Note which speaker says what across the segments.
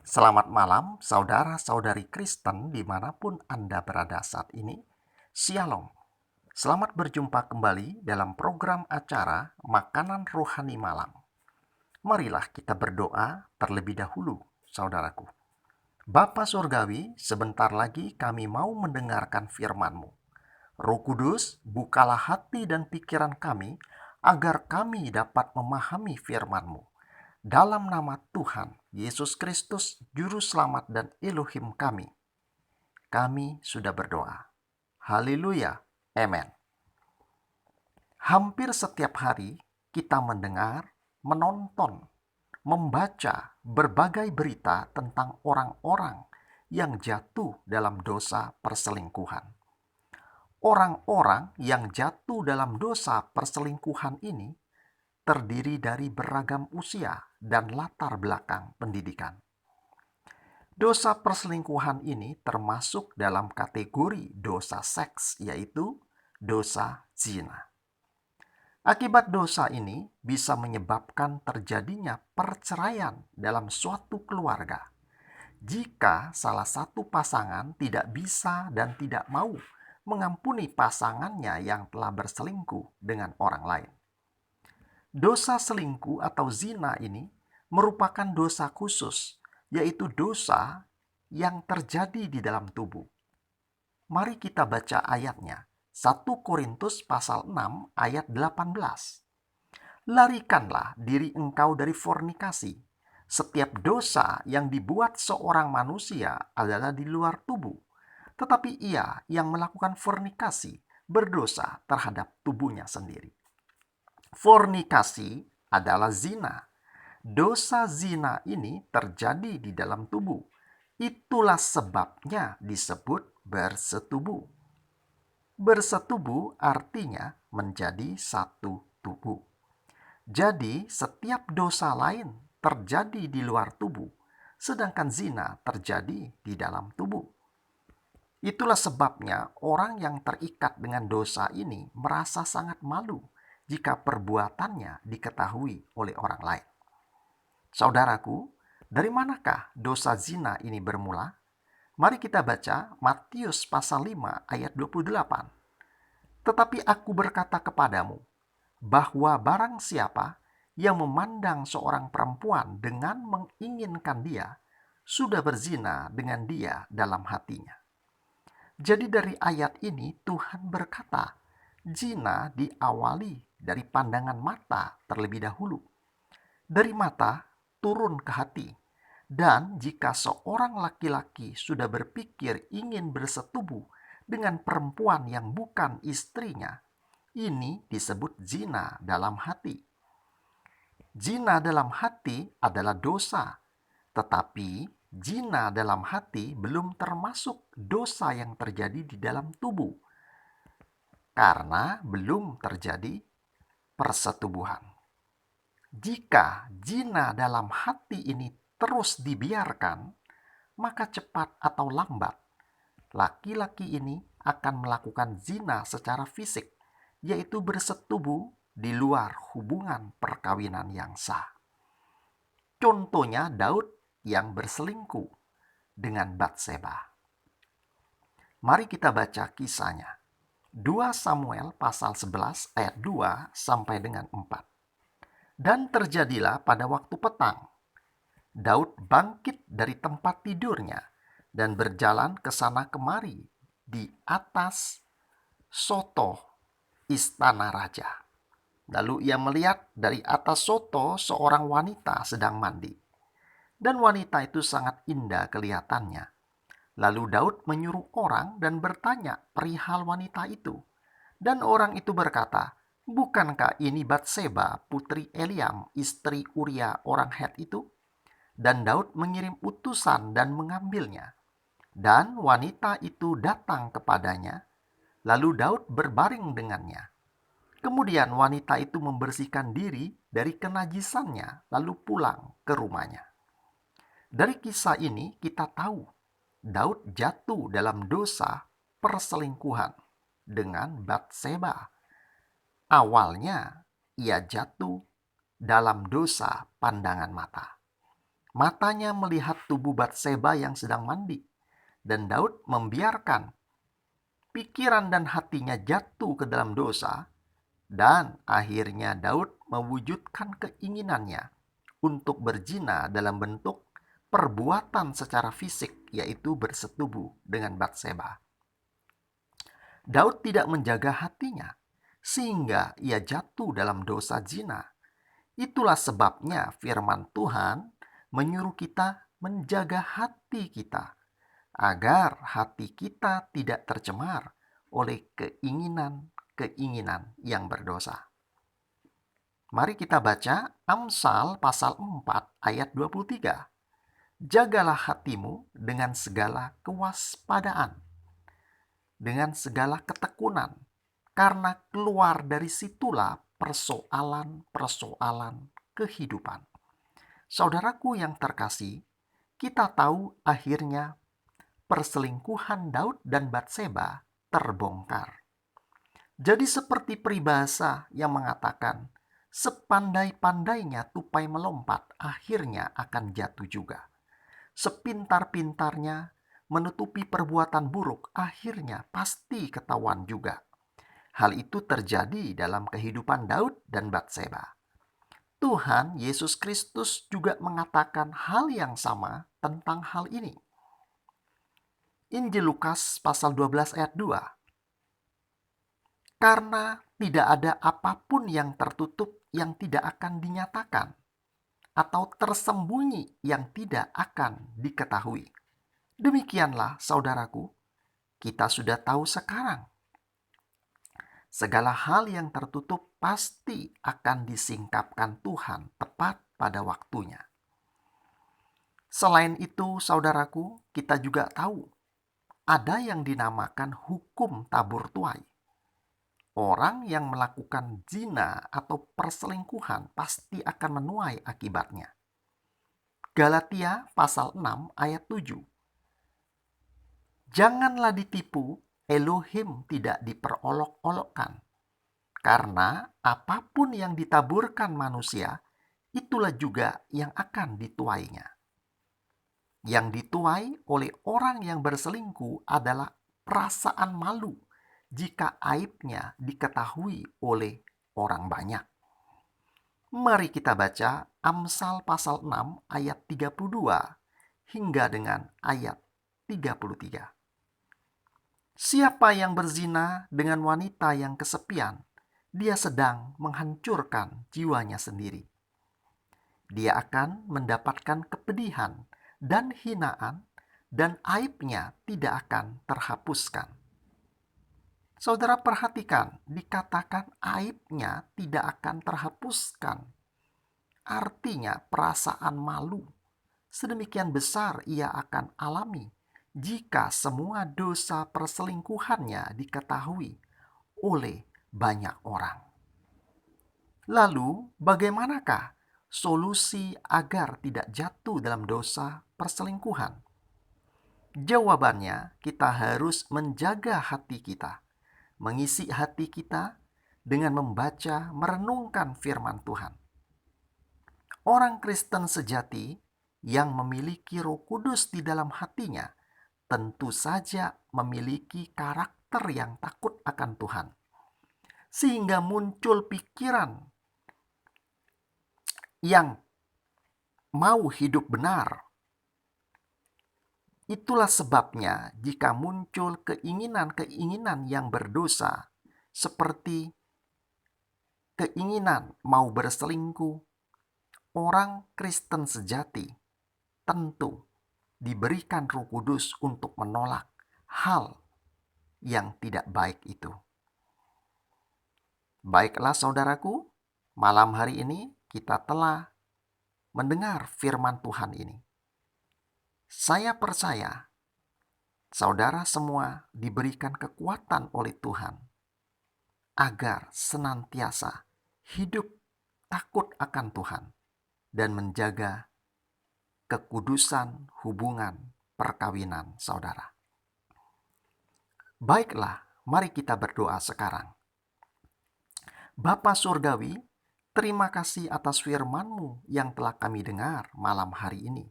Speaker 1: Selamat malam, saudara-saudari Kristen dimanapun Anda berada saat ini. Shalom. Selamat berjumpa kembali dalam program acara Makanan Rohani Malam. Marilah kita berdoa terlebih dahulu, saudaraku. Bapa Surgawi, sebentar lagi kami mau mendengarkan firman-Mu. Roh Kudus, bukalah hati dan pikiran kami agar kami dapat memahami firman-Mu. Dalam nama Tuhan Yesus Kristus, Juru Selamat dan Elohim kami sudah berdoa. Haleluya, amen. Hampir setiap hari kita mendengar, menonton, membaca berbagai berita tentang orang-orang yang jatuh dalam dosa perselingkuhan. Orang-orang yang jatuh dalam dosa perselingkuhan ini terdiri dari beragam usia dan latar belakang pendidikan. Dosa perselingkuhan ini termasuk dalam kategori dosa seks, yaitu dosa zina. Akibat dosa ini bisa menyebabkan terjadinya perceraian dalam suatu keluarga jika salah satu pasangan tidak bisa dan tidak mau mengampuni pasangannya yang telah berselingkuh dengan orang lain. Dosa selingkuh atau zina ini merupakan dosa khusus, yaitu dosa yang terjadi di dalam tubuh. Mari kita baca ayatnya. 1 Korintus pasal 6 ayat 18. Larikanlah diri engkau dari fornikasi. Setiap dosa yang dibuat seorang manusia adalah di luar tubuh, tetapi ia yang melakukan fornikasi berdosa terhadap tubuhnya sendiri. Fornikasi adalah zina. Dosa zina ini terjadi di dalam tubuh. Itulah sebabnya disebut bersetubuh. Bersetubuh artinya menjadi satu tubuh. Jadi setiap dosa lain terjadi di luar tubuh, sedangkan zina terjadi di dalam tubuh. Itulah sebabnya orang yang terikat dengan dosa ini merasa sangat malu jika perbuatannya diketahui oleh orang lain. Saudaraku, dari manakah dosa zina ini bermula? Mari kita baca Matius pasal 5 ayat 28. Tetapi aku berkata kepadamu, bahwa barang siapa yang memandang seorang perempuan dengan menginginkan dia, sudah berzina dengan dia dalam hatinya. Jadi dari ayat ini Tuhan berkata, zina diawali dari pandangan mata terlebih dahulu. Dari mata turun ke hati. Dan jika seorang laki-laki sudah berpikir ingin bersetubuh dengan perempuan yang bukan istrinya, ini disebut zina dalam hati. Zina dalam hati adalah dosa, tetapi zina dalam hati belum termasuk dosa yang terjadi di dalam tubuh, karena belum terjadi persetubuhan. Jika zina dalam hati ini terus dibiarkan, maka cepat atau lambat laki-laki ini akan melakukan zina secara fisik, yaitu bersetubuh di luar hubungan perkawinan yang sah. Contohnya Daud yang berselingkuh dengan Batseba. Mari kita baca kisahnya. 2 Samuel pasal 11 ayat 2 sampai dengan 4. Dan terjadilah pada waktu petang, Daud bangkit dari tempat tidurnya dan berjalan ke sana kemari di atas soto istana raja. Lalu ia melihat dari atas soto seorang wanita sedang mandi. Dan wanita itu sangat indah kelihatannya. Lalu Daud menyuruh orang dan bertanya perihal wanita itu. Dan orang itu berkata, bukankah ini Batseba putri Eliam istri Uria orang Het itu? Dan Daud mengirim utusan dan mengambilnya. Dan wanita itu datang kepadanya. Lalu Daud berbaring dengannya. Kemudian wanita itu membersihkan diri dari kenajisannya, lalu pulang ke rumahnya. Dari kisah ini kita tahu Daud jatuh dalam dosa perselingkuhan dengan Batseba. Awalnya ia jatuh dalam dosa pandangan mata. Matanya melihat tubuh Batseba yang sedang mandi, dan Daud membiarkan pikiran dan hatinya jatuh ke dalam dosa, dan akhirnya Daud mewujudkan keinginannya untuk berzina dalam bentuk perbuatan secara fisik, yaitu bersetubuh dengan Batseba. Daud tidak menjaga hatinya, sehingga ia jatuh dalam dosa zina. Itulah sebabnya firman Tuhan menyuruh kita menjaga hati kita, agar hati kita tidak tercemar oleh keinginan-keinginan yang berdosa. Mari kita baca Amsal pasal 4 ayat 23. Jagalah hatimu dengan segala kewaspadaan, dengan segala ketekunan, karena keluar dari situlah persoalan-persoalan kehidupan. Saudaraku yang terkasih, kita tahu akhirnya perselingkuhan Daud dan Batseba terbongkar. Jadi seperti peribahasa yang mengatakan, sepandai-pandainya tupai melompat, akhirnya akan jatuh juga. Sepintar-pintarnya menutupi perbuatan buruk, akhirnya pasti ketahuan juga. Hal itu terjadi dalam kehidupan Daud dan Batseba. Tuhan Yesus Kristus juga mengatakan hal yang sama tentang hal ini. Injil Lukas pasal 12 ayat 2. Karena tidak ada apapun yang tertutup yang tidak akan dinyatakan, atau tersembunyi yang tidak akan diketahui. Demikianlah saudaraku, kita sudah tahu sekarang. Segala hal yang tertutup pasti akan disingkapkan Tuhan tepat pada waktunya. Selain itu, saudaraku, kita juga tahu ada yang dinamakan hukum tabur tuai. Orang yang melakukan zina atau perselingkuhan pasti akan menuai akibatnya. Galatia pasal 6 ayat 7. Janganlah ditipu, Elohim tidak diperolok-olokkan. Karena apapun yang ditaburkan manusia, itulah juga yang akan dituainya. Yang dituai oleh orang yang berselingkuh adalah perasaan malu jika aibnya diketahui oleh orang banyak. Mari kita baca Amsal pasal 6 ayat 32 hingga dengan ayat 33. Siapa yang berzina dengan wanita yang kesepian, dia sedang menghancurkan jiwanya sendiri. Dia akan mendapatkan kepedihan dan hinaan, dan aibnya tidak akan terhapuskan. Saudara perhatikan, dikatakan aibnya tidak akan terhapuskan. Artinya perasaan malu sedemikian besar ia akan alami jika semua dosa perselingkuhannya diketahui oleh banyak orang. Lalu, bagaimanakah solusi agar tidak jatuh dalam dosa perselingkuhan? Jawabannya, kita harus menjaga hati kita, mengisi hati kita dengan membaca, merenungkan firman Tuhan. Orang Kristen sejati yang memiliki Roh Kudus di dalam hatinya tentu saja memiliki karakter yang takut akan Tuhan, sehingga muncul pikiran yang mau hidup benar. Itulah sebabnya jika muncul keinginan-keinginan yang berdosa, seperti keinginan mau berselingkuh, orang Kristen sejati tentu diberikan Roh Kudus untuk menolak hal yang tidak baik itu. Baiklah saudaraku, malam hari ini kita telah mendengar firman Tuhan ini. Saya percaya saudara semua diberikan kekuatan oleh Tuhan agar senantiasa hidup takut akan Tuhan dan menjaga kekudusan hubungan perkawinan saudara. Baiklah, mari kita berdoa sekarang. Bapa Surgawi, Terima kasih atas firman-Mu yang telah kami dengar malam hari ini.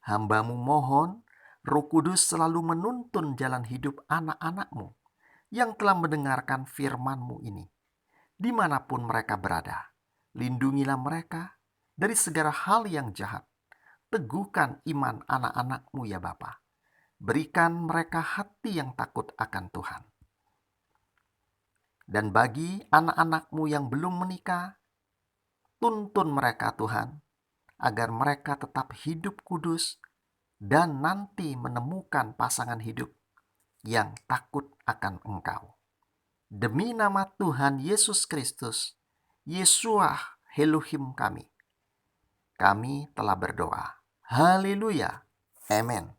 Speaker 1: Hamba-Mu mohon, Roh Kudus selalu menuntun jalan hidup anak-anak-Mu yang telah mendengarkan firman-Mu ini. Dimanapun mereka berada, lindungilah mereka dari segala hal yang jahat. Teguhkan iman anak-anak-Mu ya Bapa. Berikan mereka hati yang takut akan Tuhan. Dan bagi anak-anak-Mu yang belum menikah, tuntun mereka Tuhan, agar mereka tetap hidup kudus dan nanti menemukan pasangan hidup yang takut akan Engkau. Demi nama Tuhan Yesus Kristus, Yeshua Elohim kami telah berdoa. Haleluya. Amin.